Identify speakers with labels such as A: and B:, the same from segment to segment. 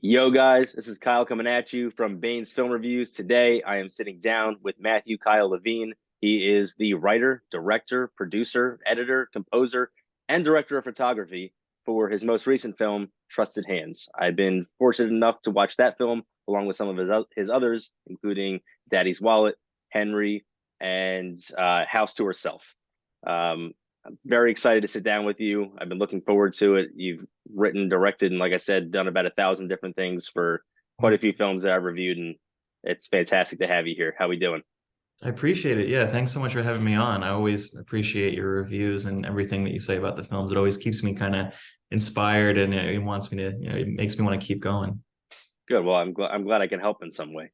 A: Yo, guys, this is Kyle coming at you from Bane's Film Reviews. Today, I am sitting down with Matthew Kyle Levine. He is the writer, director, producer, editor, composer, and director of photography for his most recent film, Trusted Hands. I've been fortunate enough to watch that film along with some of his others, including Daddy's Wallet, Henry, and House to Herself. I'm very excited to sit down with you. I've been looking forward to it. You've written, directed, and like I said, done about 1,000 different things for quite a few films that I've reviewed, and it's fantastic to have you here. How we doing?
B: I appreciate it. Yeah, thanks so much for having me on. I always appreciate your reviews and everything that you say about the films. It always keeps me kind of inspired and it wants me to, it makes me want to keep going.
A: Good. Well, I'm glad I can help in some way.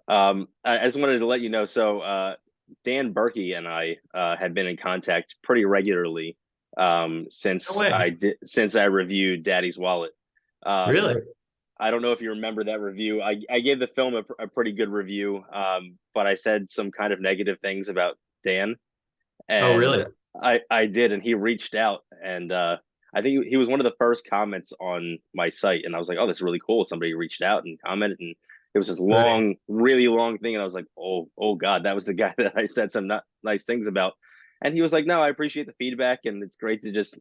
A: I just wanted to let you know. So, Dan Berkey and I had been in contact pretty regularly
B: No
A: since
B: way.
A: I reviewed Daddy's Wallet. Um,
B: Really?
A: I don't know if you remember that review. I gave the film a pretty good review, but I said some kind of negative things about Dan,
B: Oh,
A: and
B: really?
A: I did, and he reached out, and I think he was one of the first comments on my site, and I was like, oh, that's really cool. Somebody reached out and commented, and it was this
B: Right.
A: long, really long thing, and I was like, oh God, that was the guy that I said some not nice things about, and he was like, no, I appreciate the feedback, and it's great to just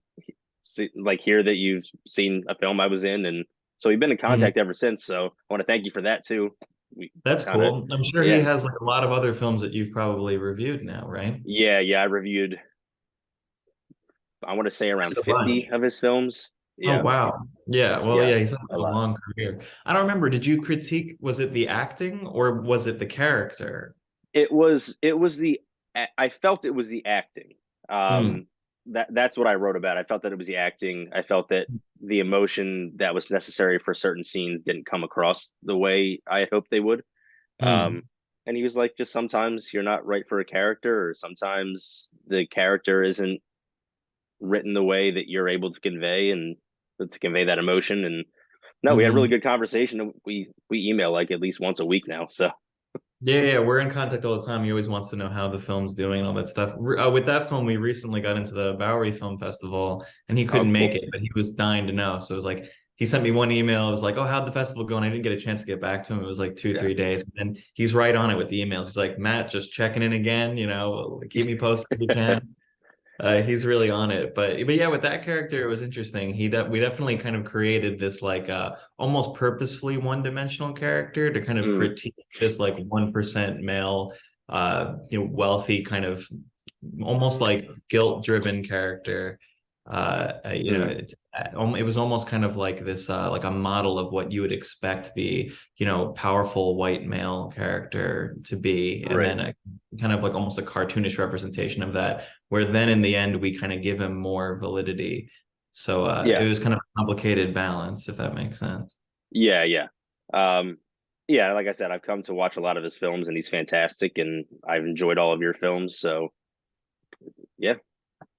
A: hear that you've seen a film I was in, and so we've been in
B: Mhm.
A: contact ever since. So I want to thank you for that too. We
B: That's
A: kind of,
B: cool. I'm sure he
A: yeah,
B: has like a lot of other films that you've probably reviewed now, right?
A: yeah. I reviewed, I want to say around
B: That's a bunch.
A: 50 of his films.
B: Oh,
A: Yeah,
B: wow. Yeah. Well,
A: yeah,
B: yeah, he's had
A: a
B: a
A: lot.
B: long career. I don't remember. Did you critique, was it the acting or was it the character?
A: It was I felt it was the acting.
B: Hmm.
A: That's what I wrote about. I felt that it was the acting. I felt that the emotion that was necessary for certain scenes didn't come across the way I had hoped they would. Um,
B: Hmm.
A: and he was like, just sometimes you're not right for a character, or sometimes the character isn't written the way that you're able to convey and to convey that emotion. And no, we had a really
B: Hmm.
A: good conversation. We email like at least once a week now. So
B: Yeah, yeah, we're in contact all the time. He always wants to know how the film's doing and all that stuff. With that film, we recently got into the Bowery Film Festival, and he
A: oh,
B: couldn't make
A: cool.
B: it, but he was dying to know. So it was like he sent me one email. It was like, "Oh, how'd the festival go?" And I didn't get a chance to get back to him. It was like two,
A: Yeah.
B: 3 days, and then he's right on it with the emails. He's like, "Matt, just checking in again. Keep me posted if you can." He's really on it, but yeah, with that character, it was interesting. We definitely kind of created this like almost purposefully one-dimensional character to kind of
A: Mm,
B: critique this like 1% male, wealthy kind of almost like guilt-driven character.
A: mm,
B: It was almost kind of like this like a model of what you would expect the powerful white male character to be, and
A: right.
B: then a kind of like almost a cartoonish representation of that where then in the end we kind of give him more validity. So it
A: Yeah.
B: was kind of a complicated balance, if that makes sense.
A: Yeah. Yeah. Um, yeah. Like I said, I've come to watch a lot of his films, and he's fantastic, and I've enjoyed all of your films. So yeah.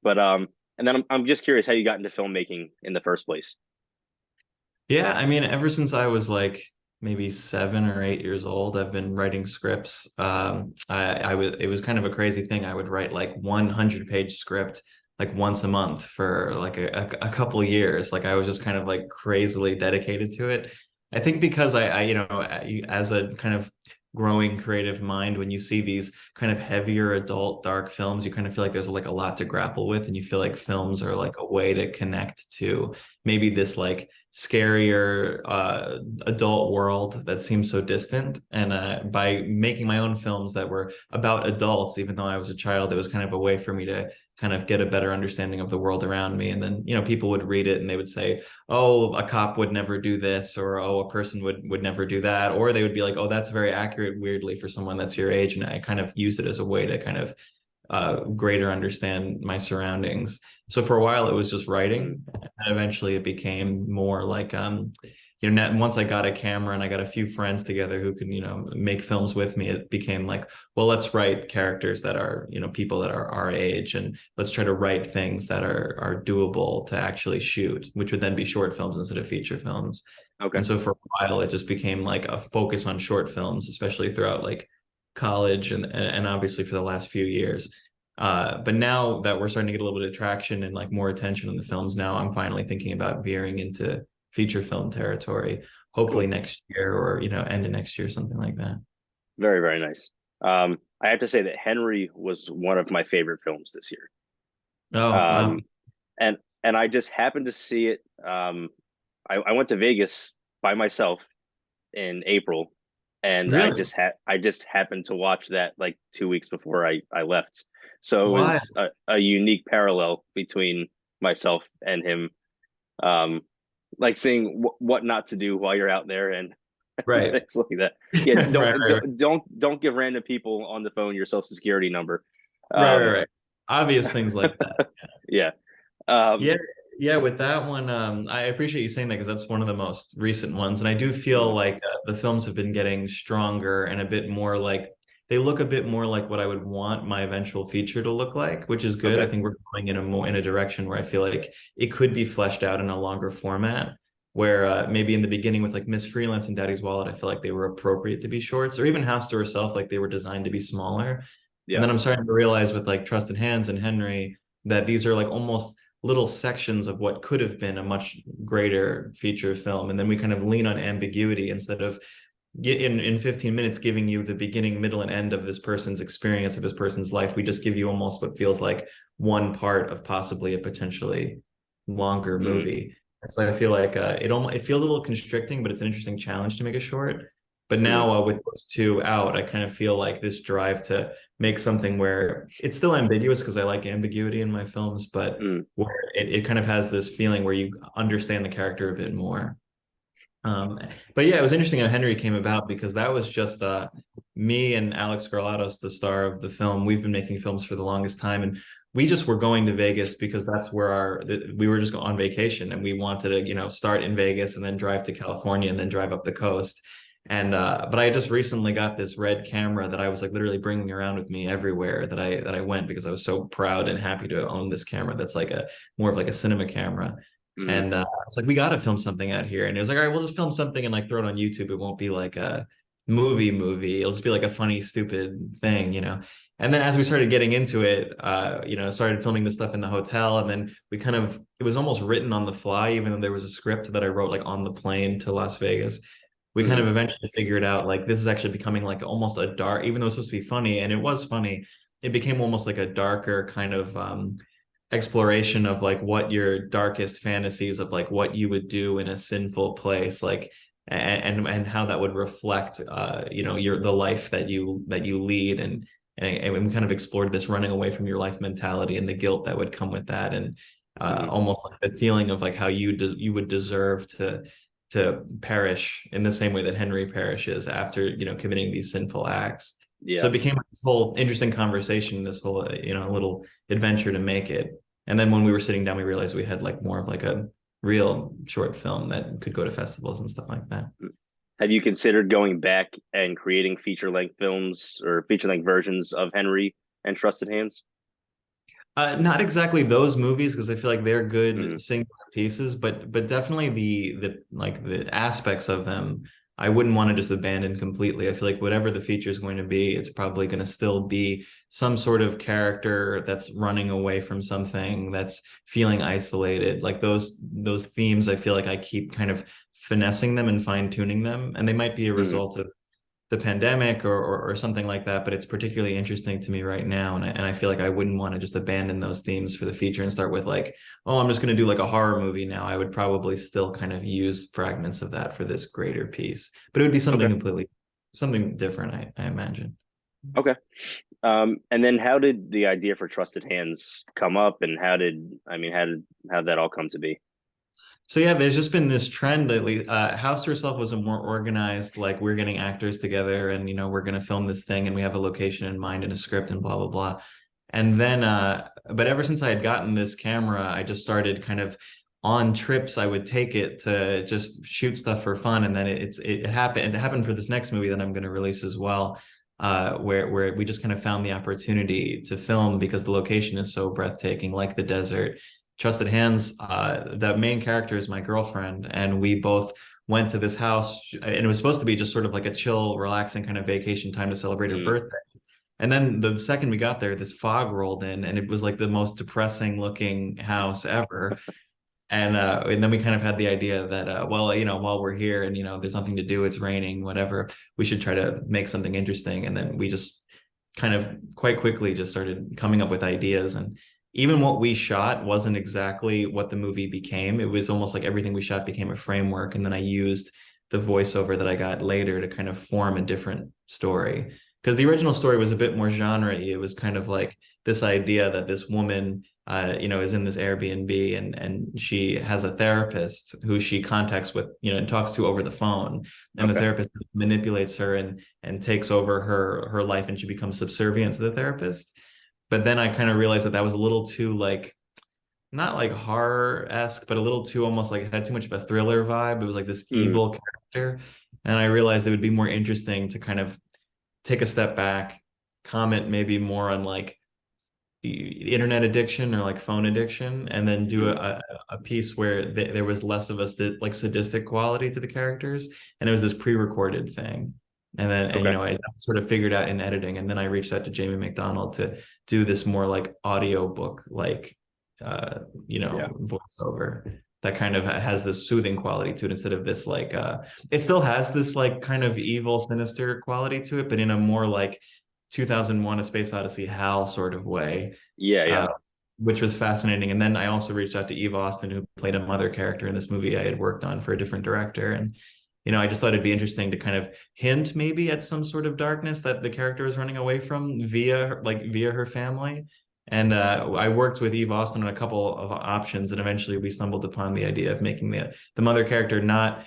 A: But and then I'm just curious how you got into filmmaking in the first place.
B: Yeah, I mean, ever since I was like maybe 7 or 8 years old, I've been writing scripts. It was kind of a crazy thing. I would write like 100-page script like once a month for like a couple of years. Like I was just kind of like crazily dedicated to it. I think because as a kind of growing creative mind, when you see these kind of heavier adult dark films, you kind of feel like there's like a lot to grapple with, and you feel like films are like a way to connect to maybe this like scarier adult world that seems so distant. And by making my own films that were about adults, even though I was a child, it was kind of a way for me to kind of get a better understanding of the world around me. And then, people would read it and they would say, oh, a cop would never do this, or oh, a person would never do that. Or they would be like, oh, that's very accurate, weirdly, for someone that's your age. And I kind of use it as a way to kind of greater understand my surroundings. So for a while it was just
A: Mm,
B: writing, and eventually it became more like once I got a camera and I got a few friends together who could make films with me, it became like, well, let's write characters that are people that are our age, and let's try to write things that are doable to actually shoot, which would then be short films instead of feature films.
A: okay.
B: And so for a while it just became like a focus on short films, especially throughout like college and obviously for the last few years. But now that we're starting to get a little bit of traction and like more attention in the films, now I'm finally thinking about veering into feature film territory, hopefully
A: Cool.
B: next year or, end of next year, something like that.
A: Very, very nice. I have to say that Henry was one of my favorite films this year.
B: Oh, wow.
A: Um, and I just happened to see it. I went to Vegas by myself in April, and
B: Really?
A: I just happened to watch that like 2 weeks before I left. So it
B: Why?
A: was a unique parallel between myself and him. Um, like seeing what not to do while you're out there and
B: Right.
A: things like that. Yeah,
B: Right, right, right.
A: don't give random people on the phone your social security number.
B: Right, right,
A: Um,
B: right. Obvious things like that.
A: yeah. Um,
B: Yeah, yeah, with that one, I appreciate you saying that because that's one of the most recent ones. And I do feel
A: mm,
B: like the films have been getting stronger and a bit more like they look a bit more like what I would want my eventual feature to look like, which is good. I
A: okay.
B: think we're going in a direction where I feel like it could be fleshed out in a longer format. Where maybe in the beginning with like Miss Freelance and Daddy's Wallet, I feel like they were appropriate to be shorts, or even House to Herself, like they were designed to be smaller. And
A: Yeah.
B: then I'm starting to realize with like Trusted Hands and Henry that these are like almost little sections of what could have been a much greater feature film. And then we kind of lean on ambiguity instead of in 15 minutes giving you the beginning, middle, and end of this person's experience of this person's life. We just give you almost what feels like one part of possibly a potentially longer
A: Mm,
B: movie. And so I feel like it feels a little constricting, but it's an interesting challenge to make it short. But
A: mm,
B: now with those two out, I kind of feel like this drive to make something where it's still ambiguous because I like ambiguity in my films, but
A: mm,
B: where it kind of has this feeling where you understand the character a bit more. Um, but yeah, it was interesting how Henry came about because that was just me and Alex Garlatos, the star of the film. We've been making films for the longest time, and we just were going to Vegas because that's where we were just on vacation, and we wanted to start in Vegas and then drive to California and then drive up the coast. And but I just recently got this red camera that I was like literally bringing around with me everywhere that I went because I was so proud and happy to own this camera that's like a more of like a cinema camera.
A: mm,
B: And it's like, we got to film something out here. And it was like, all right, we'll just film something and like throw it on YouTube. It won't be like a movie. It'll just be like a funny, stupid thing. And then as we started getting into it, started filming this stuff in the hotel. And then it was almost written on the fly, even though there was a script that I wrote like on the plane to Las Vegas. We kind
A: mm,
B: of eventually figured out like this is actually becoming like almost a dark, even though it's supposed to be funny, and it was funny, it became almost like a darker kind of exploration of like what your darkest fantasies of like what you would do in a sinful place, like and how that would reflect your the life that you lead, and we kind of explored this running away from your life mentality and the guilt that would come with that, and
A: mm.
B: almost like the feeling of like how you would deserve to perish in the same way that Henry perishes after committing these sinful acts. So
A: Yeah.
B: it became this whole interesting conversation, this whole little adventure to make it. And then when we were sitting down, we realized we had like more of like a real short film that could go to festivals and stuff like that.
A: Have you considered going back and creating feature length films or feature length versions of Henry and Trusted Hands?
B: Not exactly those movies because I feel like they're
A: Mm,
B: good singular pieces, but definitely the aspects of them I wouldn't want to just abandon completely. I feel like whatever the feature is going to be, it's probably going to still be some sort of character that's running away from something, that's feeling isolated. Like those themes, I feel like I keep kind of finessing them and fine tuning them, and they might be a
A: mm,
B: result of the pandemic or something like that, but it's particularly interesting to me right now, and I feel like I wouldn't want to just abandon those themes for the feature and start with like, oh, I'm just going to do like a horror movie now. I would probably still kind of use fragments of that for this greater piece, but it would be
A: okay.
B: something different, I imagine.
A: Okay. And then how did the idea for Trusted Hands come up, and how did that all come to be?
B: So yeah, there's just been this trend lately. House to Herself was a more organized, like we're getting actors together and we're gonna film this thing and we have a location in mind and a script and blah blah blah. And then but ever since I had gotten this camera, I just started kind of on trips. I would take it to just shoot stuff for fun. And then it happened for this next movie that I'm gonna release as well. Where we just kind of found the opportunity to film because the location is so breathtaking, like the desert. Trusted Hands, the main character is my girlfriend, and we both went to this house, and it was supposed to be just sort of like a chill, relaxing kind of vacation time to celebrate her
A: Mm,
B: birthday. And then the second we got there, this fog rolled in, and it was like the most depressing looking house ever. And then we kind of had the idea that well, while we're here and there's nothing to do, it's raining, whatever, we should try to make something interesting. And then we just kind of quite quickly just started coming up with ideas. And even what we shot wasn't exactly what the movie became. It was almost like everything we shot became a framework, and then I used the voiceover that I got later to kind of form a different story. Because the original story was a bit more genre-y. It was kind of like this idea that this woman is in this Airbnb, and she has a therapist who she contacts with, and talks to over the phone. And the
A: Okay.
B: therapist manipulates her and takes over her life, and she becomes subservient to the therapist. But then I kind of realized that that was a little too like not like horror-esque, but a little too almost like it had too much of a thriller vibe. It was like this
A: Hmm.
B: evil character. And I realized it would be more interesting to kind of take a step back, comment maybe more on like internet addiction or like phone addiction, and then do
A: Hmm.
B: a piece where there was less of a like sadistic quality to the characters, and it was this pre-recorded thing. And then
A: Okay.
B: I sort of figured out in editing, and then I reached out to Jamie McDonald to do this more like audio book like uh
A: Yeah.
B: voiceover that kind of has this soothing quality to it, instead of this like it still has this like kind of evil sinister quality to it, but in a more like 2001 A Space Odyssey Hal sort of way,
A: Yeah. Yeah.
B: uh, which was fascinating. And then I also reached out to Eve Austin, who played a mother character in this movie I had worked on for a different director. And, I just thought it'd be interesting to kind of hint maybe at some sort of darkness that the character is running away from via her family. And I worked with Eve Austin on a couple of options, and eventually we stumbled upon the idea of making the mother character not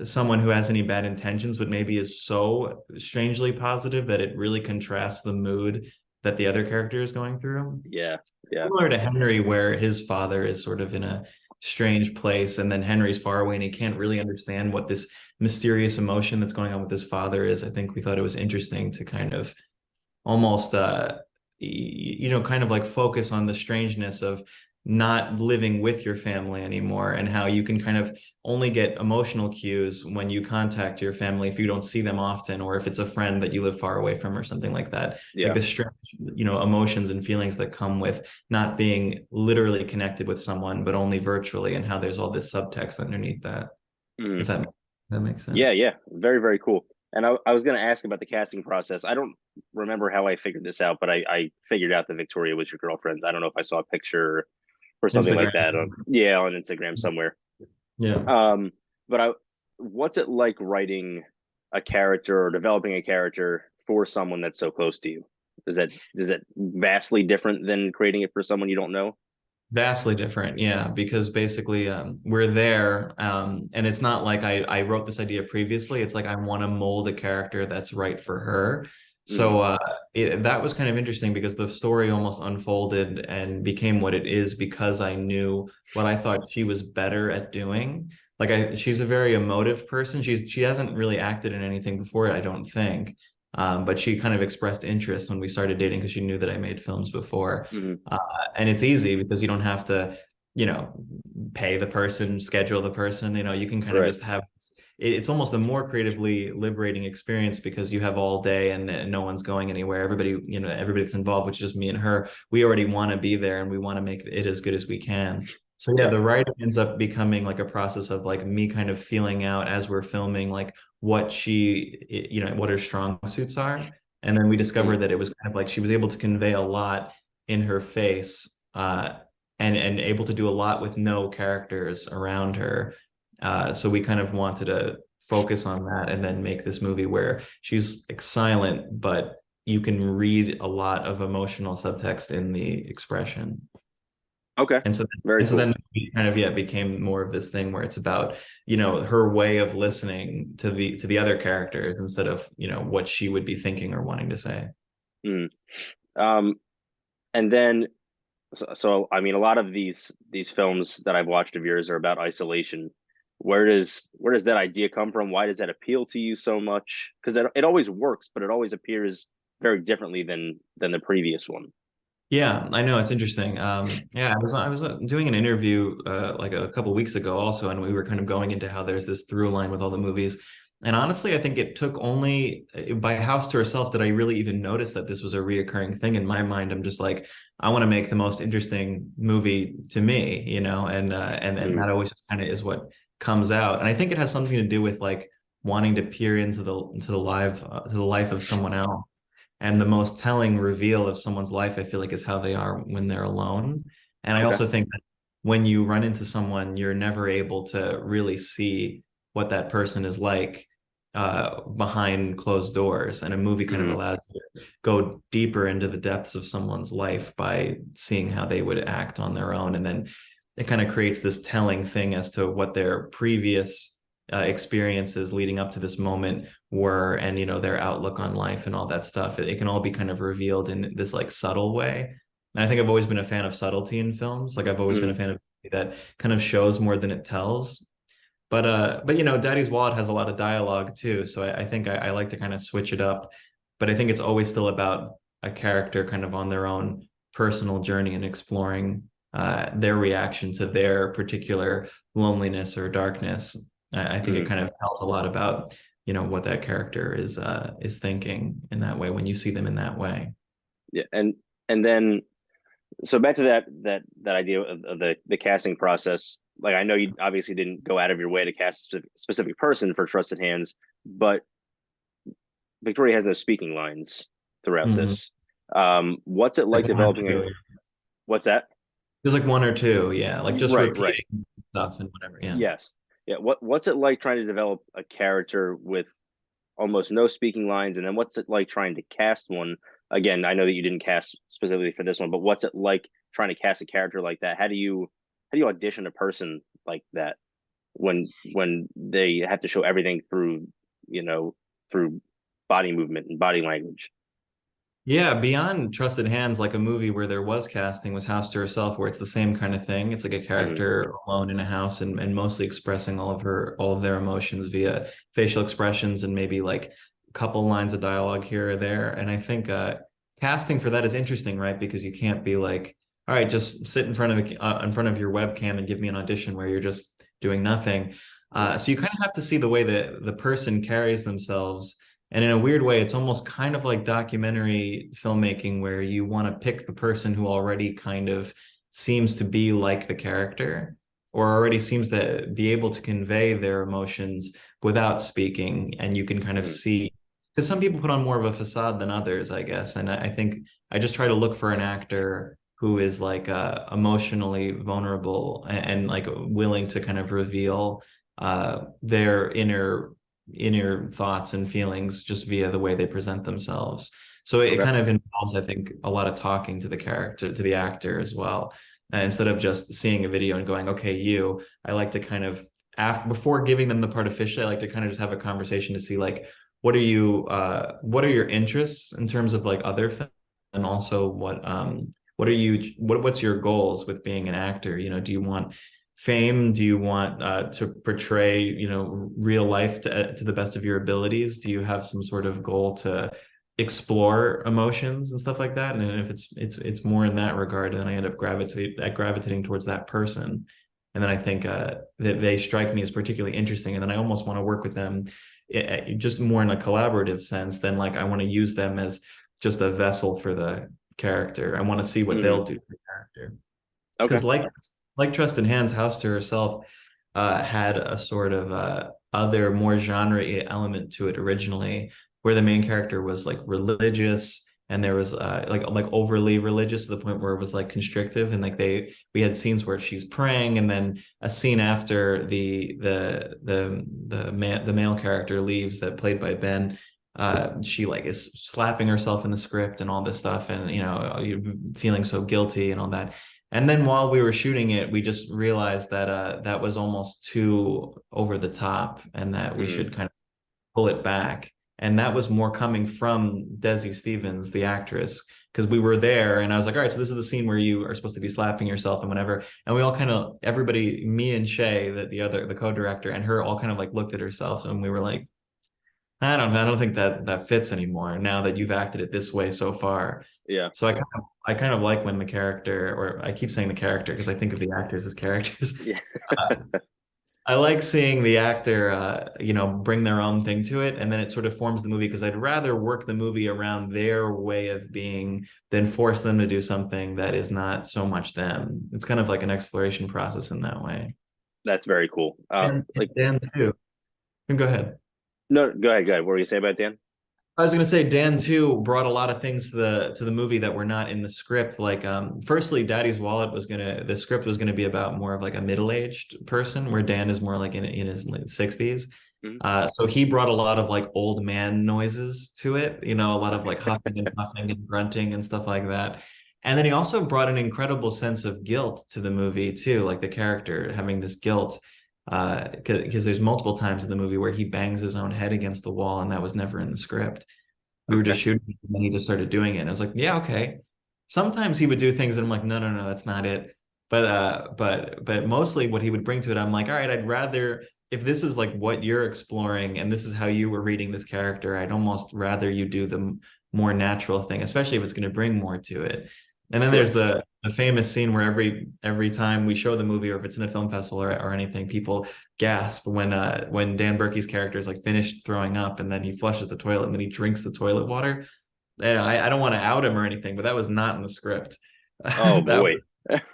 B: someone who has any bad intentions, but maybe is so strangely positive that it really contrasts the mood that the other character is going through.
A: Yeah. Yeah.
B: Similar to Henry, where his father is sort of in a strange place, and then Henry's far away and he can't really understand what this mysterious emotion that's going on with his father is. I think we thought it was interesting to kind of almost kind of like focus on the strangeness of not living with your family anymore, and how you can kind of only get emotional cues when you contact your family if you don't see them often, or if it's a friend that you live far away from or something like that. Like
A: Yeah.
B: the strange emotions and feelings that come with not being literally connected with someone but only virtually, and how there's all this subtext underneath that,
A: Hmm.
B: if that makes
A: Yeah.
B: sense.
A: Yeah. Very, very cool. And I was going to ask about the casting process. I don't remember how I figured this out, but I figured out that Victoria was your girlfriend. I don't know if I saw a picture or something like
B: Instagram.
A: that on, yeah, on Instagram somewhere.
B: Yeah.
A: Um, but what's it like writing a character or developing a character for someone that's so close to you? Is that vastly different than creating it for someone you don't know?
B: Vastly different, yeah, because basically we're there, and it's not like I wrote this idea previously. It's like I want to mold a character that's right for her.
A: Mm,
B: So that was kind of interesting, because the story almost unfolded and became what it is because I knew what I thought she was better at doing. Like she's a very emotive person. She hasn't really acted in anything before, I don't think. But she kind of expressed interest when we started dating because she knew that I made films before.
A: mm,
B: Uh, and it's easy because you don't have to, you know, pay the person, schedule the person. You can kind of
A: right.
B: just have. It's almost a more creatively liberating experience because you have all day, and no one's going anywhere. Everybody that's involved, which is just me and her. We already want to be there, and we want to make it as good as we can. So yeah,
A: Yeah.
B: the writing ends up becoming like a process of like me kind of feeling out as we're filming, like what her strong suits are. And then we
A: Mm,
B: discovered that it was kind of like she was able to convey a lot in her face, and able to do a lot with no characters around her. So we kind of wanted to focus on that, and then make this movie where she's like silent, but you can read a lot of emotional subtext in the expression.
A: okay.
B: And so,
A: Very
B: and so
A: cool.
B: then it kind of, yeah, became more of this thing where it's about, her way of listening to the other characters, instead of, what she would be thinking or wanting to say.
A: Mm. Um, and then I mean, a lot of these films that I've watched of yours are about isolation. Where does that idea come from? Why does that appeal to you so much? Because it always works, but it always appears very differently than the previous one.
B: Yeah, I know, it's interesting. Yeah, I was doing an interview like a couple weeks ago also, and we were kind of going into how there's this through line with all the movies. And honestly, I think it took only by House to Herself did I really even notice that this was a reoccurring thing in my mind. I'm just like, I want to make the most interesting movie to me, and
A: Mm,
B: that always just kind of is what comes out. And I think it has something to do with like wanting to peer into the life of someone else. And the most telling reveal of someone's life, I feel like, is how they are when they're alone. And I
A: okay.
B: also think that when you run into someone, you're never able to really see what that person is like behind closed doors. And a movie kind of
A: Mm,
B: allows you to go deeper into the depths of someone's life by seeing how they would act on their own. And then it kind of creates this telling thing as to what their previous experiences leading up to this moment were, and their outlook on life and all that stuff. It can all be kind of revealed in this like subtle way. And I think I've always been a fan of subtlety in films. Like I've always been a
A: mm,
B: fan of that kind of shows more than it tells. But Daddy's Wallet has a lot of dialogue too, so I think I like to kind of switch it up. But I think it's always still about a character kind of on their own personal journey and exploring their reaction to their particular loneliness or darkness. I think it
A: mm.
B: kind of tells a lot about what that character is thinking in that way when you see them in that way.
A: Yeah, and then so back to that idea of the casting process. Like I know you obviously didn't go out of your way to cast a specific person for Trusted Hands, but Victoria has no speaking lines throughout
B: Mhm.
A: this. What's it like
B: Like one or
A: developing a?
B: two.
A: What's that?
B: There's like one or two, yeah, like just
A: Right, right.
B: repeating stuff and whatever. Yeah.
A: Yes. Yeah. What's it like trying to develop a character with almost no speaking lines, and then what's it like trying to cast one? Again, I know that you didn't cast specifically for this one, but what's it like trying to cast a character like that? How do you audition a person like that when they have to show everything you know through body movement and body language?
B: Yeah, beyond Trusted Hands, like a movie where there was casting was House to Herself, where it's the same kind of thing. It's like a
A: Hmm.
B: character alone in a house and mostly expressing all of their emotions via facial expressions and maybe like a couple lines of dialogue here or there. And I think casting for that is interesting, right? Because you can't be like, all right, just sit in front of your webcam and give me an audition where you're just doing nothing.
A: Hmm.
B: So you kind of have to see the way that the person carries themselves, and in a weird way, it's almost kind of like documentary filmmaking where you want to pick the person who already kind of seems to be like the character or already seems to be able to convey their emotions without speaking. And you can kind of
A: Hmm.
B: see, because some people put on more of a facade than others, I guess. And I think I just try to look for an actor who is like emotionally vulnerable and like willing to kind of reveal their inner thoughts and feelings just via the way they present themselves. So it
A: Okay.
B: kind of involves, I think, a lot of talking to the character, to the actor as well. Instead of just seeing a video and going, okay, I like to kind of before giving them the part officially, I like to kind of just have a conversation to see like what are your interests in terms of like other films, and also what's your goals with being an actor? Do you want fame? Do you want to portray, real life to the best of your abilities? Do you have some sort of goal to explore emotions and stuff like that? And if it's more in that regard, then I end up gravitating towards that person. And then I think that they strike me as particularly interesting. And then I almost want to work with them just more in a collaborative sense than like I want to use them as just a vessel for the character. I want to see what
A: Hmm.
B: they'll do to the character
A: Okay.
B: because like Trusted Hands, House to Herself had a sort of other more genre element to it originally, where the main character was like religious and there was like overly religious to the point where it was like constrictive, and like we had scenes where she's praying and then a scene after the male character leaves that played by Ben, she like is slapping herself in the script and all this stuff, and feeling so guilty and all that. And then while we were shooting it, we just realized that that was almost too over the top and that we
A: Hmm.
B: should kind of pull it back. And that was more coming from Desi Stevens, the actress, because we were there and I was like, all right, so this is the scene where you are supposed to be slapping yourself and whatever. And we all kind of, everybody, me and Shay, the co-director, and her all kind of like looked at herself and we were like, I don't think that fits anymore now that you've acted it this way so far.
A: Yeah.
B: So I kind of like when the character, or I keep saying the character because I think of the actors as characters.
A: Yeah.
B: I like seeing the actor, bring their own thing to it, and then it sort of forms the movie because I'd rather work the movie around their way of being than force them to do something that is not so much them. It's kind of like an exploration process in that way.
A: That's very cool.
B: And Dan too. Go ahead.
A: No, go ahead, go ahead. What were you saying about Dan?
B: I was gonna say Dan too brought a lot of things to the movie that were not in the script. Like firstly, Daddy's Wallet was gonna the script was gonna be about more of like a middle-aged person, where Dan is more like in his 60s.
A: Mhm.
B: So he brought a lot of like old man noises to it, a lot of like huffing and puffing and grunting and stuff like that. And then he also brought an incredible sense of guilt to the movie too, like the character having this guilt because there's multiple times in the movie where he bangs his own head against the wall, and that was never in the script. We were
A: Okay.
B: just shooting, and then he just started doing it. And I was like, yeah, okay. Sometimes he would do things, and I'm like, no, no, no, that's not it. But mostly what he would bring to it, I'm like, all right, I'd rather if this is like what you're exploring, and this is how you were reading this character, I'd almost rather you do the more natural thing, especially if it's going to bring more to it. And then
A: Sure.
B: there's the famous scene where every time we show the movie, or if it's in a film festival or anything, people gasp when Dan Burke's character is like finished throwing up, and then he flushes the toilet, and then he drinks the toilet water. And I don't want to out him or anything, but that was not in the script.
A: Oh
B: That
A: boy.
B: was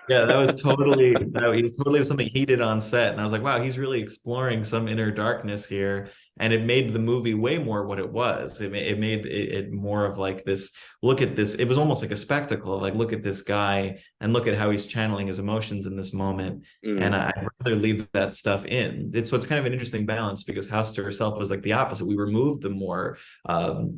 B: yeah, that was totally that he was totally something he did on set. And I was like, wow, he's really exploring some inner darkness here. And it made the movie way more what it was. It made it more of like this look at this. It was almost like a spectacle, like look at this guy and look at how he's channeling his emotions in this moment. And
A: Mm,
B: I'd rather leave that stuff in. It's kind of an interesting balance because House to Herself was like the opposite. We removed the more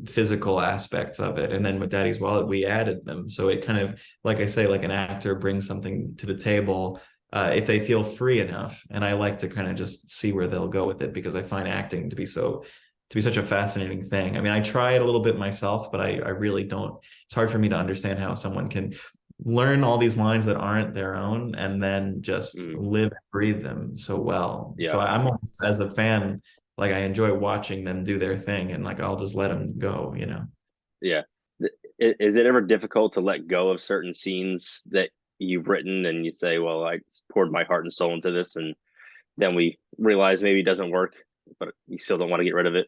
B: physical aspects of it. And then with Daddy's Wallet, we added them. So it kind of, like I say, like an actor brings something to the table if they feel free enough. And I like to kind of just see where they'll go with it because I find acting to be such a fascinating thing. I mean, I try it a little bit myself, but I really don't. It's hard for me to understand how someone can learn all these lines that aren't their own and then just
A: mm,
B: live and breathe them so well.
A: yeah.
B: So I'm almost as a fan, like I enjoy watching them do their thing and like I'll just let them go.
A: Yeah. Is it ever difficult to let go of certain scenes that you've written and you say, well, I poured my heart and soul into this, and then we realize maybe it doesn't work, but you still don't want to get rid of it?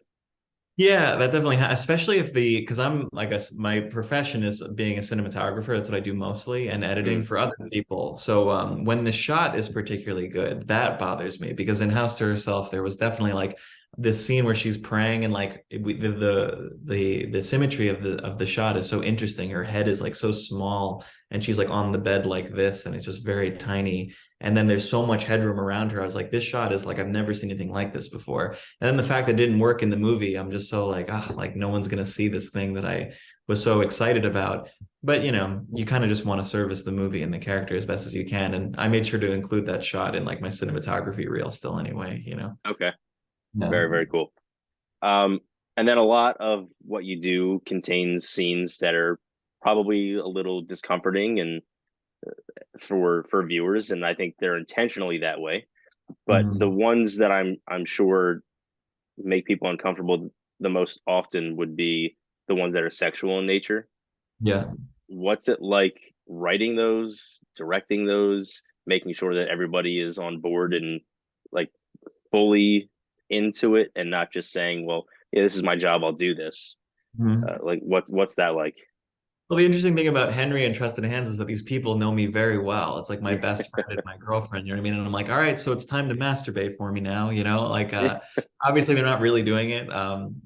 B: Yeah, that definitely, especially if because I'm like my profession is being a cinematographer. That's what I do mostly, and editing
A: Mm,
B: for other people. So when the shot is particularly good, that bothers me because in House to Herself, there was definitely like this scene where she's praying and like the symmetry of the shot is so interesting. Her head is like so small, and she's like on the bed like this, and it's just very tiny. And then there's so much headroom around her. I was like, this shot is like I've never seen anything like this before. And then the fact that it didn't work in the movie, I'm just so like, ah, like no one's gonna see this thing that I was so excited about. But you kind of just want to service the movie and the character as best as you can. And I made sure to include that shot in like my cinematography reel still anyway.
A: okay.
B: Yeah.
A: Very, very cool. Um, and then a lot of what you do contains scenes that are probably a little discomforting and for viewers, and I think they're intentionally that way. But the
B: Mhm.
A: ones that I'm sure make people uncomfortable the most often would be the ones that are sexual in nature.
B: Yeah.
A: What's it like writing those, directing those, making sure that everybody is on board and like fully into it and not just saying, well, yeah, this is my job, I'll do this.
B: Mhm.
A: Like what's that like?
B: Well, the interesting thing about Henry and Trusted Hands is that these people know me very well. It's like my
A: Yeah.
B: best friend and my girlfriend, you know what I mean? And I'm like, all right, so it's time to masturbate for me now. Like obviously they're not really doing it.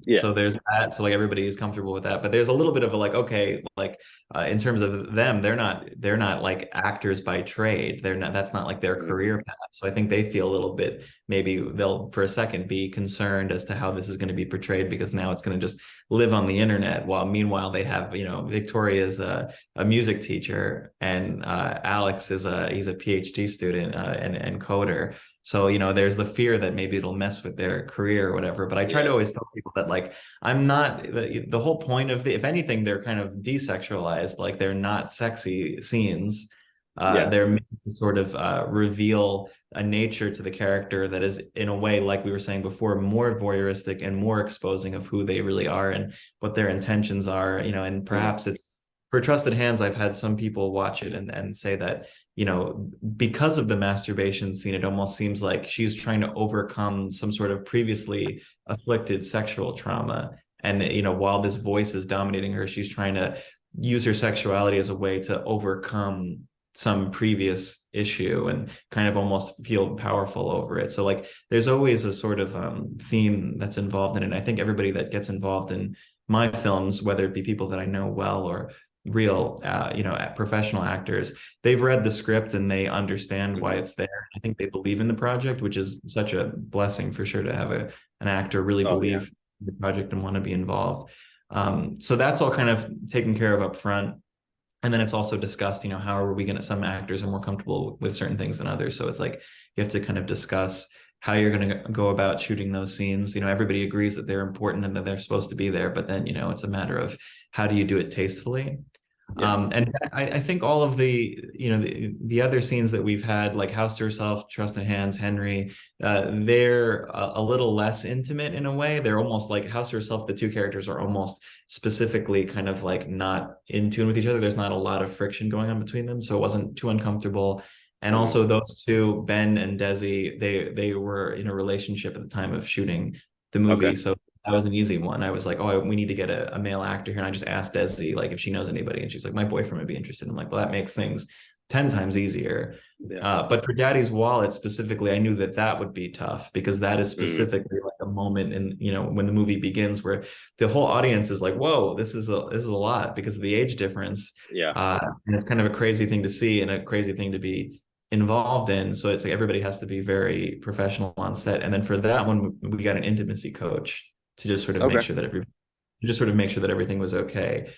A: Yeah.
B: So there's that. So like everybody is comfortable with that. But there's a little bit of a like, okay, like in terms of them, they're not like actors by trade. They're not that's not like their
A: Mhm.
B: career path. So I think they feel a little bit maybe they'll for a second be concerned as to how this is going to be portrayed because now it's going to just live on the internet while meanwhile they have Victoria is a music teacher and Alex he's a PhD student and coder. So there's the fear that maybe it'll mess with their career or whatever. But I try to
A: Yeah.
B: always tell people that like I'm not the whole point of if anything they're kind of desexualized, like they're not sexy scenes.
A: Yeah.
B: They're meant to sort of reveal a nature to the character that is in a way like we were saying before more voyeuristic and more exposing of who they really are and what their intentions are and
A: Mm.
B: perhaps it's for Trusted Hands I've had some people watch it and say that because of the masturbation scene, it almost seems like she's trying to overcome some sort of previously afflicted sexual trauma. And, while this voice is dominating her, she's trying to use her sexuality as a way to overcome some previous issue and kind of almost feel powerful over it. So like there's always a sort of theme that's involved in it. And I think everybody that gets involved in my films, whether it be people that I know well or real professional actors, they've read the script and they understand why it's there. I think they believe in the project, which is such a blessing for sure, to have an actor really
A: Oh yeah.
B: believe in the project and want to be involved. So that's all kind of taken care of up front. And then it's also discussed, how are we going to, some actors are more comfortable with certain things than others. So it's like you have to kind of discuss how you're going to go about shooting those scenes. Everybody agrees that they're important and that they're supposed to be there, but then, it's a matter of how do you do it tastefully.
A: Yeah.
B: And I think all of the other scenes that we've had, like House to Herself, Trusted Hands, Henry, they're a little less intimate in a way. They're almost like House to Herself. The two characters are almost specifically kind of like not in tune with each other. There's not a lot of friction going on between them, so it wasn't too uncomfortable. And also those two, Ben and Desi, they were in a relationship at the time of shooting the
A: Okay.
B: movie, so that was an easy one. I was like, oh, we need to get a male actor here. And I just asked Desi, like, if she knows anybody. And she's like, my boyfriend would be interested. I'm like, well, that makes things 10 times easier.
A: Yeah.
B: But for Daddy's Wallet specifically, I knew that that would be tough because that is specifically like a moment in, when the movie begins where the whole audience is like, whoa, this is a lot because of the age difference.
A: Yeah.
B: And it's kind of a crazy thing to see and a crazy thing to be involved in. So it's like everybody has to be very professional on set. And then for that one, we got an intimacy coach to just sort of make
A: Okay.
B: sure that everything was okay.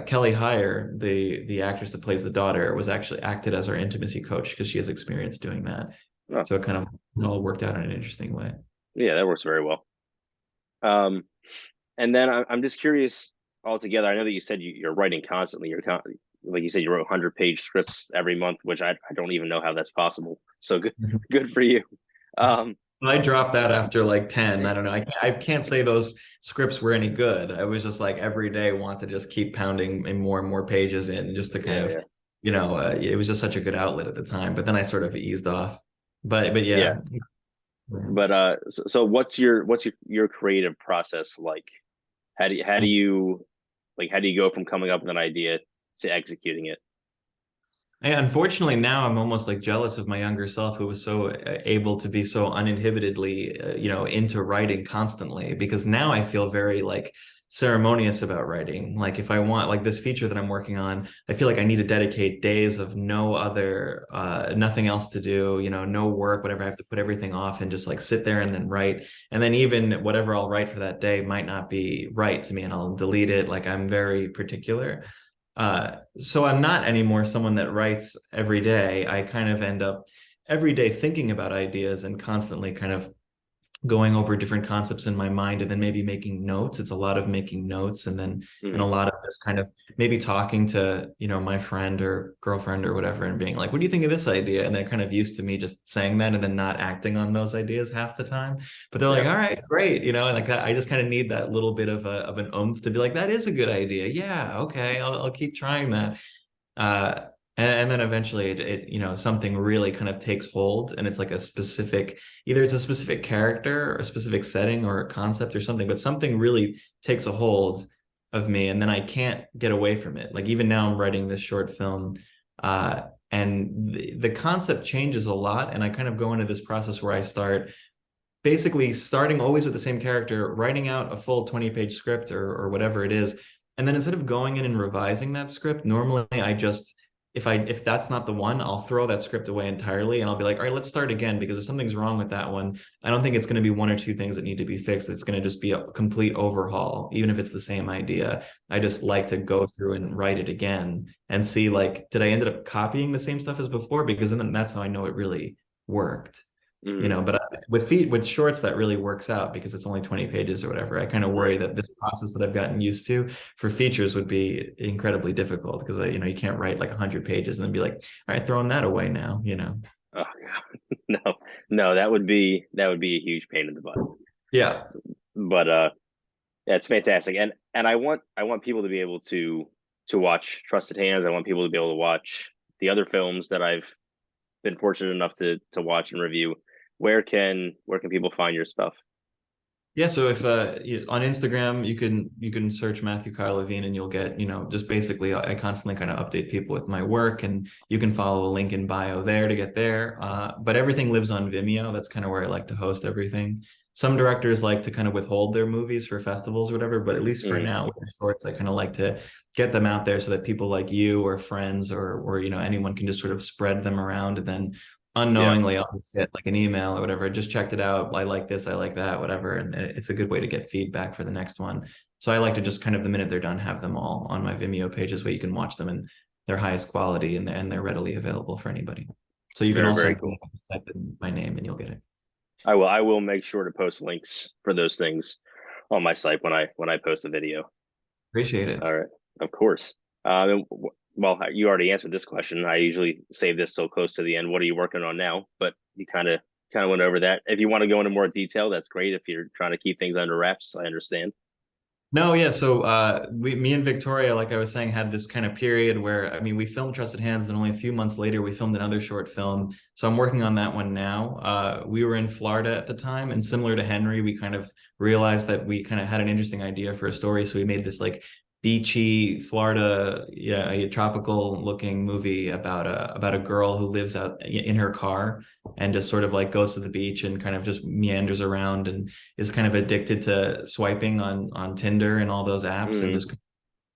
B: Kelly Heyer, the actress that plays the daughter, was actually acted as our intimacy coach because she has experience doing that.
A: Oh,
B: So it all worked out in an interesting way.
A: yeah, that works very well. Um, and then I'm just curious altogether. I know that you said you're writing constantly. Like you said, you wrote 100-page scripts every month, which I don't even know how that's possible. So good, good for you. Um,
B: I dropped that after like 10. I don't know. I can't say those scripts were any good. I was just like every day want to just keep pounding and more pages in just to kind
A: yeah,
B: of,
A: yeah,
B: it was just such a good outlet at the time. But then I sort of eased off. But
A: yeah.
B: yeah.
A: But so what's your creative process like? How do you go from coming up with an idea to executing it?
B: Unfortunately, now I'm almost like jealous of my younger self who was so able to be so uninhibitedly, into writing constantly, because now I feel very like ceremonious about writing. Like if I want like this feature that I'm working on, I feel like I need to dedicate days of nothing else to do, no work, whatever. I have to put everything off and just like sit there and then write. And then even whatever I'll write for that day might not be right to me and I'll delete it. Like I'm very particular. So I'm not anymore someone that writes every day. I kind of end up every day thinking about ideas and constantly kind of going over different concepts in my mind and then maybe making notes. It's a lot of making notes and a
A: Hmm.
B: lot of just kind of maybe talking to, my friend or girlfriend or whatever and being like, what do you think of this idea? And they're kind of used to me just saying that and then not acting on those ideas half the time. But they're like,
A: Yeah.
B: all right, great. And like that, I just kind of need that little bit of an oomph to be like, that is a good idea. Yeah, okay, I'll keep trying that. uh and then eventually something really kind of takes hold and it's like either it's a specific character or a specific setting or a concept or something, but something really takes a hold of me and then I can't get away from it. Like even now I'm writing this short film, and the concept changes a lot and I kind of go into this process where I start basically starting always with the same character, writing out a full 20-page script or whatever it is. And then instead of going in and revising that script, normally I just, if that's not the one, I'll throw that script away entirely and I'll be like, all right, let's start again. Because if something's wrong with that one, I don't think it's going to be one or two things that need to be fixed. It's going to just be a complete overhaul, even if it's the same idea. I just like to go through and write it again and see like, did I end up copying the same stuff as before? Because then that's how I know it really worked.
A: Hmm.
B: But with shorts that really works out because it's only 20 pages or whatever. I kind of worry
A: Right.
B: that this process that I've gotten used to for features would be incredibly difficult because you can't write like 100 pages and then be like, all right, throwing that away now.
A: Oh God. No, no, that would be a huge pain in the butt.
B: Yeah.
A: But that's fantastic. And I want people to be able to watch Trusted Hands. I want people to be able to watch the other films that I've been fortunate enough to watch and review, where can people find your stuff?
B: Yeah, so if on Instagram you can search Matthew Kyle Levine and you'll get, just basically I constantly kind of update people with my work, and you can follow a link in bio there to get there. But everything lives on Vimeo. That's kind of where I like to host everything. Some directors like to kind of withhold their movies for festivals or whatever, but at least for
A: Mm,
B: now with the shorts, I kind of like to get them out there so that people like you or friends or anyone can just sort of spread them around, and then
A: yeah,
B: unknowingly I'll just get like an email or whatever. I just checked it out. I like this, I like that, whatever. And it's a good way to get feedback for the next one. So I like to just kind of the minute they're done, have them all on my Vimeo pages where you can watch them in their highest quality, and they're readily available for anybody. So you can
A: very,
B: also
A: very cool.
B: type in my name and you'll get it.
A: I will make sure to post links for those things on my site when I post a video.
B: Appreciate it.
A: All right, of course. Well, you already answered this question. I usually save this so close to the end. What are you working on now? But you kind of went over that. If you want to go into more detail, that's great. If you're trying to keep things under wraps, I understand.
B: No, yeah. So me and Victoria, like I was saying, had this kind of period where, I mean, we filmed Trusted Hands, and only a few months later we filmed another short film. So I'm working on that one now. We were in Florida at the time, and similar to Henry, we kind of realized that we kind of had an interesting idea for a story. So we made this like beachy Florida, yeah, a tropical looking movie about a girl who lives out in her car and just sort of like goes to the beach and kind of just meanders around and is kind of addicted to swiping on Tinder and all those apps, and
A: Mm,
B: just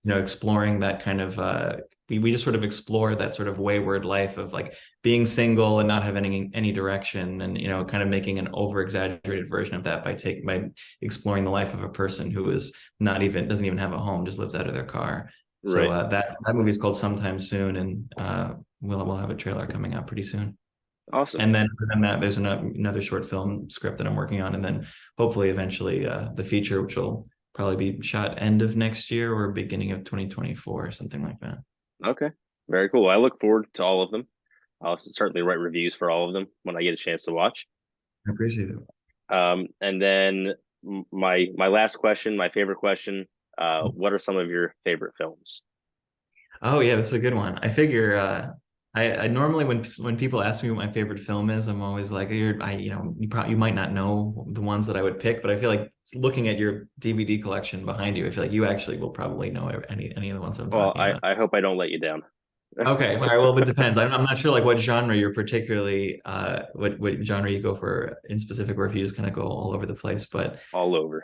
B: exploring that kind of we just sort of explore that sort of wayward life of like being single and not having any direction, and kind of making an over exaggerated version of that by exploring the life of a person who is not even doesn't even have a home, just lives out of their car. So
A: right.
B: that movie is called Sometime Soon, and we'll have a trailer coming out pretty soon.
A: Awesome.
B: And then other than that, there's another short film script that I'm working on, and then hopefully eventually the feature, which will probably be shot end of next year or beginning of 2024 or something like that.
A: Okay. Very cool. I look forward to all of them. I'll certainly write reviews for all of them when I get a chance to watch.
B: I appreciate it.
A: And then my last question, my favorite question, what are some of your favorite films?
B: Oh yeah, that's a good one. I figure I normally when people ask me what my favorite film is, I'm always like, you might not know the ones that I would pick, but I feel like looking at your DVD collection behind you, I feel like you actually will probably know any of the ones I'm
A: Well,
B: talking
A: I,
B: about.
A: I hope I don't let you down.
B: Okay, all right. Well, it depends. I'm not sure like what genre you're particularly what genre you go for in specific, or if you just kind of go all over the place. But
A: All over.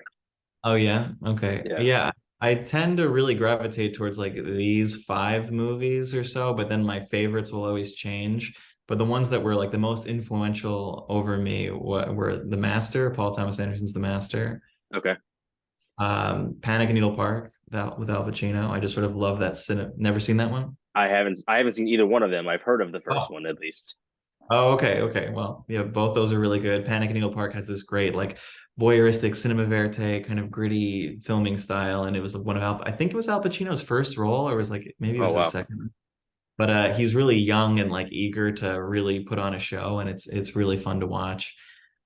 B: oh yeah, okay,
A: Yeah.
B: yeah. I tend to really gravitate towards like these five movies or so, but then my favorites will always change. But the ones that were like the most influential over me were The Master, Paul Thomas Anderson's The Master,
A: Okay.
B: Panic in Needle Park with Al Pacino. I just sort of love that cinema. Never seen that one?
A: I haven't seen either one of them. I've heard of the first
B: Oh,
A: one at least.
B: Oh, okay, okay. Well, yeah, both those are really good. Panic at Needle Park has this great, like, voyeuristic cinema verite kind of gritty filming style, and it was one of I think it was Al Pacino's first role, or was like maybe it
A: Oh
B: was his
A: wow.
B: second. But he's really young and like eager to really put on a show, and it's really fun to watch.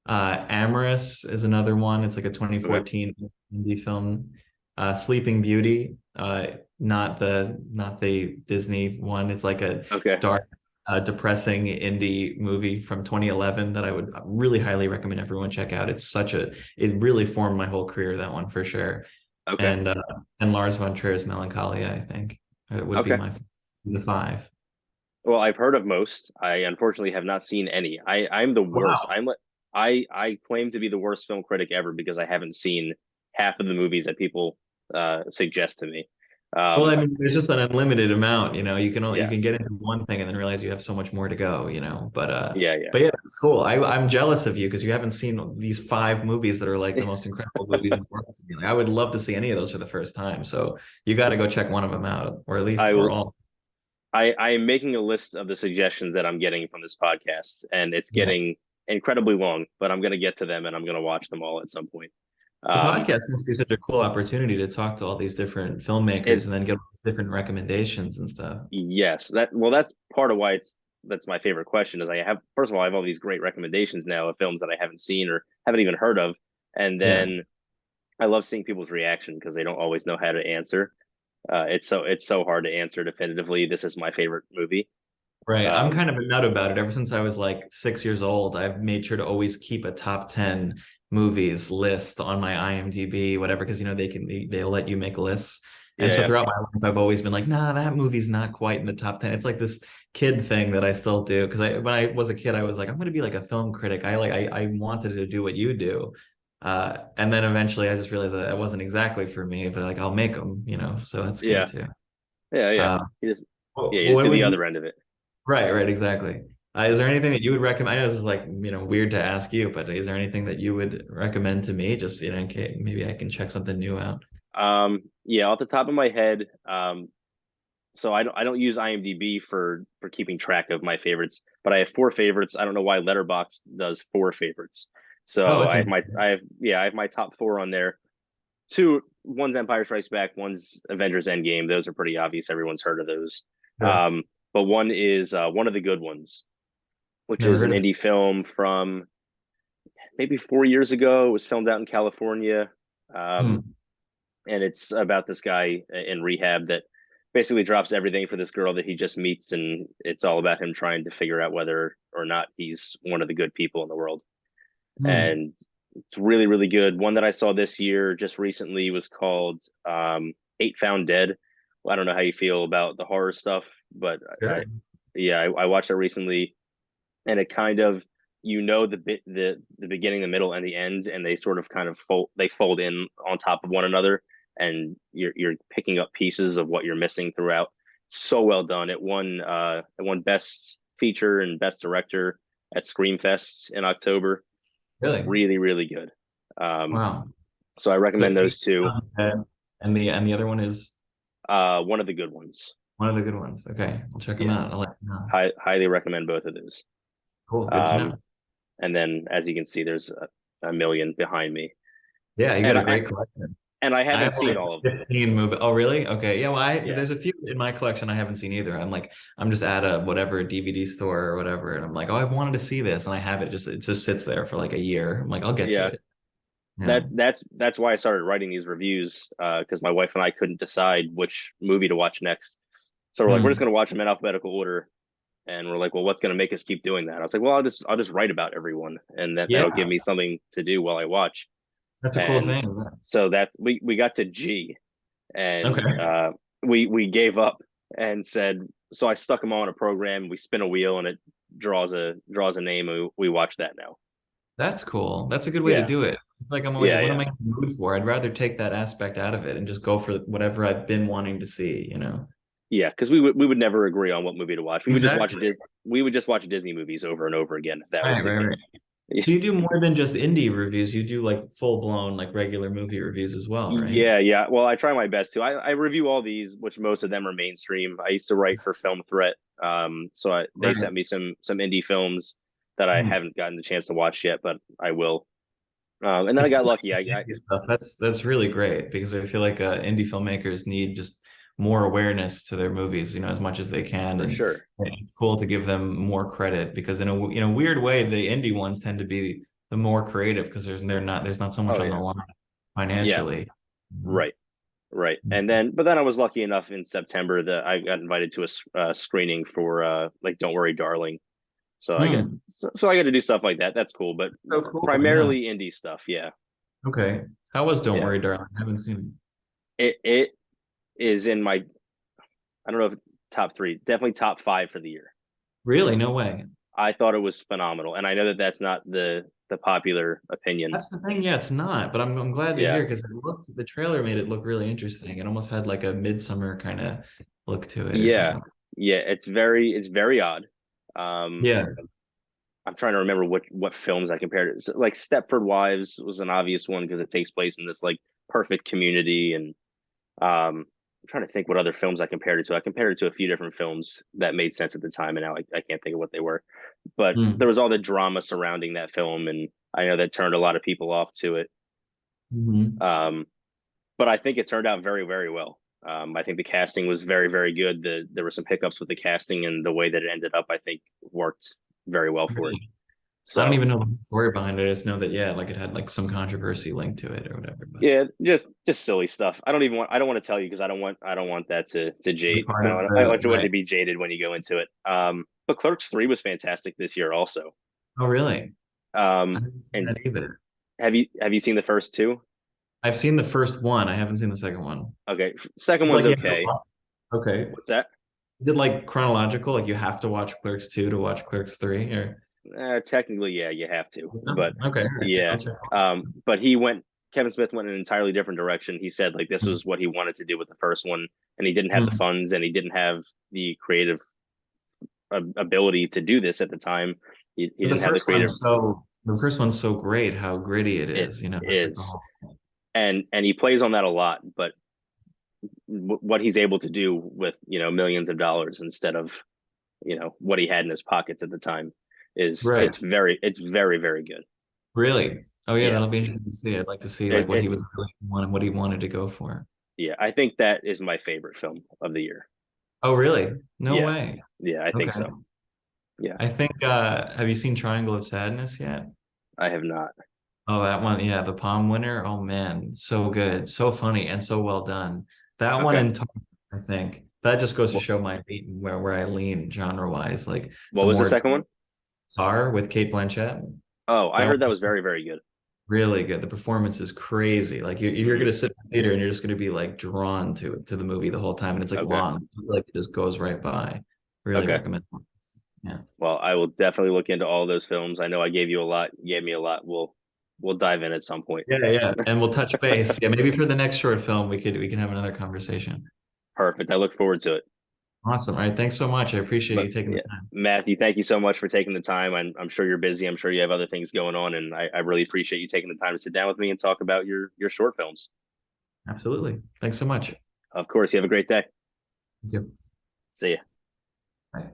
B: Amorous is another one. It's like a
A: Okay.
B: 2014 indie film. Sleeping Beauty, not the Disney one. It's like a
A: Okay.
B: dark, depressing indie movie from 2011 that I would really highly recommend everyone check out. It really formed my whole career, that one for sure.
A: Okay.
B: And Lars von Trier's Melancholia, I think, it would be
A: Okay.
B: the five.
A: Well, I've heard of most. I unfortunately have not seen any. I'm the worst.
B: Wow.
A: I claim to be the worst film critic ever because I haven't seen half of the movies that people suggest to me.
B: Well,
A: Um,
B: I mean, there's just an unlimited amount, you can
A: yes.
B: get into one thing and then realize you have so much more to go,
A: Yeah, yeah.
B: but yeah, it's cool. I'm jealous of you because you haven't seen these five movies that are like the most incredible movies in the world to me. Like, I would love to see any of those for the first time. So you got to go check one of them out, or at least
A: I
B: or
A: will
B: all.
A: I am making a list of the suggestions that I'm getting from this podcast, and it's
B: Yeah.
A: getting incredibly long, but I'm gonna get to them and I'm gonna watch them all at some point.
B: The
A: Um,
B: podcast must be such a cool opportunity to talk to all these different filmmakers
A: it
B: and then get all these different recommendations and stuff.
A: Yes, that's part of why that's my favorite question is I have first of all I have all these great recommendations now of films that I haven't seen or haven't even heard of, and
B: Yeah.
A: then I love seeing people's reaction because they don't always know how to answer. It's so hard to answer definitively. This is my favorite movie.
B: Right. I'm
A: Um,
B: kind of a nut about it. Ever since I was like 6 years old, I've made sure to always keep a top 10 movies list on my IMDb, whatever, because they'll let you make lists. And
A: yeah,
B: so
A: yeah,
B: throughout my life, I've always been like, nah, that movie's not quite in the top 10. It's like this kid thing that I still do. Because when I was a kid, I was like, I'm gonna be like a film critic. I wanted to do what you do. And then eventually I just realized that it wasn't exactly for me, but like I'll make them, so that's good
A: yeah,
B: too.
A: yeah, yeah.
B: Uh,
A: Yeah, you just
B: what
A: do the
B: would you
A: other end of it.
B: Right, right, exactly. Is there anything that you would recommend? I know this is like, weird to ask you, but is there anything that you would recommend to me? Just, in case maybe I can check something new out.
A: Yeah, off the top of my head, so I don't use IMDb for keeping track of my favorites, but I have four favorites. I don't know why Letterboxd does four favorites.
B: Oh,
A: So
B: that's
A: I have my
B: interesting.
A: I have yeah I have my top four on there. One's Empire Strikes Back, one's Avengers Endgame. Those are pretty obvious. Everyone's heard of those.
B: Sure.
A: But one is One of the Good Ones, which
B: Never
A: is an
B: heard of it.
A: indie film from maybe 4 years ago. It was filmed out in California.
B: Hmm.
A: Um, and it's about this guy in rehab that basically drops everything for this girl that he just meets, and it's all about him trying to figure out whether or not he's one of the good people in the world.
B: Hmm.
A: And it's really, really good. One that I saw this year just recently was called Eight Found Dead. Well, I don't know how you feel about the horror stuff, but
B: Sure.
A: yeah, I watched that recently, and it kind of, the beginning, the middle, and the end, and they sort of kind of fold in on top of one another, and you're picking up pieces of what you're missing throughout. So well done. It won best feature and best director at Screamfest in October.
B: Really?
A: Really, really good. Um,
B: Wow.
A: so I
B: So
A: recommend
B: eight,
A: those two.
B: and the other one is
A: One of the good ones.
B: one of the good ones. Okay, I'll check them
A: Yeah,
B: out. I'll let you know.
A: highly recommend both of those.
B: Cool. Good to
A: Um,
B: know.
A: and then as you can see, there's a million behind me,
B: Yeah, you got
A: and
B: a
A: I
B: great collection.
A: and I
B: I
A: haven't
B: have
A: seen
B: like
A: all of them.
B: 15 movie. Oh, really? Okay. Yeah. Well,
A: Yeah,
B: there's a few in my collection I haven't seen either. I'm just at a whatever DVD store or whatever, and I'm like, oh, I've wanted to see this, and I have it. It just sits there for like a year. I'm like, I'll get to
A: yeah.
B: it. Yeah.
A: That's why I started writing these reviews, because my wife and I couldn't decide which movie to watch next. So we're like, we're just
B: Hmm.
A: gonna watch them in alphabetical order, and we're like, well, what's gonna make us keep doing that? I was like, well, I'll just write about everyone, and that'll
B: Yeah,
A: give me something to do while I watch.
B: that's a cool
A: And
B: thing.
A: so that we got to G, and
B: Okay.
A: we gave up and said, so I stuck them on a program. We spin a wheel, and it draws a name, and we watch that now.
B: That's cool. That's a good way to
A: Yeah,
B: do it. It's like I'm always
A: yeah,
B: like, what am
A: yeah.
B: I in the mood for? I'd rather take that aspect out of it and just go for whatever I've been wanting to see.
A: Yeah, because we would never agree on what movie to watch.
B: Exactly.
A: We would just watch Disney movies over and over again if that was
B: Right,
A: the
B: right, right.
A: case. Yeah,
B: So you do more than just indie reviews. You do like full blown like regular movie reviews as well, right?
A: yeah, yeah. Well, I try my best to. I review all these, which most of them are mainstream. I used to write for Film Threat, so they
B: Right.
A: sent me some indie films that I
B: Hmm.
A: haven't gotten the chance to watch yet, but I will. And then I
B: It's
A: got
B: cool that
A: lucky.
B: you do indie stuff. That's really great because I feel like indie filmmakers need just more awareness to their movies, as much as they can,
A: For
B: and
A: sure.
B: it's cool to give them more credit because in a weird way, the indie ones tend to be the more creative because there's not so much
A: Oh
B: on the
A: yeah,
B: line
A: yeah.
B: financially.
A: Right, right. But then I was lucky enough in September that I got invited to a screening for like Don't Worry, Darling.
B: Hmm.
A: So I get to do stuff like that. That's cool, but
B: So cool. Yeah.
A: primarily indie stuff. Yeah,
B: Okay. How was Don't
A: yeah.
B: Worry, Darling? I haven't seen it.
A: It is in my, I don't know if top three, definitely top five for the year.
B: Really? No way.
A: I thought it was phenomenal, and I know that that's not the popular opinion.
B: That's the thing. Yeah, it's not, but I'm glad to
A: Yeah,
B: hear because the trailer made it look really interesting. It almost had like a midsummer kind of look to it or
A: yeah,
B: something.
A: yeah. It's very odd. Um,
B: Yeah.
A: I'm trying to remember what films I compared it. So, like Stepford Wives was an obvious one because it takes place in this like perfect community, and I'm trying to think what other films I compared it to. I compared it to a few different films that made sense at the time, and now I can't think of what they were. But there
B: Mm.
A: was all the drama surrounding that film, and I know that turned a lot of people off to it.
B: Hmm.
A: Um, but I think it turned out very, very well. I think the casting was very, very good. There were some hiccups with the casting, and the way that it ended up, I think, worked very well for it.
B: Really? I don't
A: So
B: even know the story behind it. I just know that yeah, like it had like some controversy linked to it or whatever. But
A: yeah, just silly stuff. I don't want to tell you because I don't want that to
B: the
A: jade.
B: part
A: I
B: of
A: don't I
B: the
A: don't want you
B: right.
A: to be jaded when you go into it. But Clerks 3 was fantastic this year also.
B: Oh, really? I
A: Um,
B: haven't seen
A: and
B: that either.
A: have you seen the first two?
B: I've seen the first one. I haven't seen the second one.
A: Okay, second one's
B: Like, you have to
A: okay.
B: watch. Okay.
A: What's that?
B: Is it like chronological? Like you have to watch Clerks 2 to watch Clerks 3 or
A: Technically, yeah, you have to.
B: no?
A: But
B: Okay, all right.
A: yeah,
B: I'll check.
A: but Kevin Smith went in an entirely different direction. He said like this was what he wanted to do with the first one, and he didn't have the
B: Mhm.
A: funds and he didn't have the creative ability to do this at the time. He
B: But
A: didn't have the creative.
B: the first one's so great how gritty it
A: It
B: is, you know, that's like the
A: is,
B: whole
A: and he plays on that a lot. But what he's able to do with millions of dollars instead of what he had in his pockets at the time is
B: right.
A: it's very very good.
B: Really? Oh yeah,
A: Yeah,
B: that'll be interesting to see. I'd like to see like
A: it,
B: what
A: it
B: he was really wanting, what he wanted to go for.
A: yeah, I think that is my favorite film of the year.
B: Oh really? No
A: Yeah,
B: way.
A: yeah, I think
B: Okay.
A: so. Yeah,
B: I think have you seen Triangle of Sadness yet?
A: I have not.
B: Oh, that one, yeah, the Palm winner. Oh man, so good, so funny, and so well done. That one
A: Okay.
B: in Tar, I think that just goes to
A: What,
B: show my lean, where I lean genre wise. Like
A: what
B: the
A: was the
B: more
A: second one?
B: Tar with Kate Blanchett,
A: Oh, I
B: that
A: heard that was
B: one's
A: very very good.
B: really good. The performance is crazy. Like you're
A: Hmm.
B: gonna sit in the theater and you're just gonna be like drawn to the movie the whole time, and it's like
A: Okay.
B: long, like it just goes right by. Really
A: Okay.
B: recommend. Yeah,
A: Well, I will definitely look into all those films. I know I gave you a lot. You gave me a lot. We'll dive in at some point.
B: yeah, yeah. And we'll touch base. Yeah, maybe for the next short film we can have another conversation.
A: Perfect. I look forward to it.
B: Awesome. All right. Thanks so much. I appreciate
A: But
B: you taking the
A: yeah,
B: time.
A: Matthew, thank you so much for taking the time. I'm sure you're busy. I'm sure you have other things going on, and I really appreciate you taking the time to sit down with me and talk about your short films.
B: Absolutely. Thanks so much.
A: Of course, you have a great day.
B: You too.
A: See ya.
B: Bye.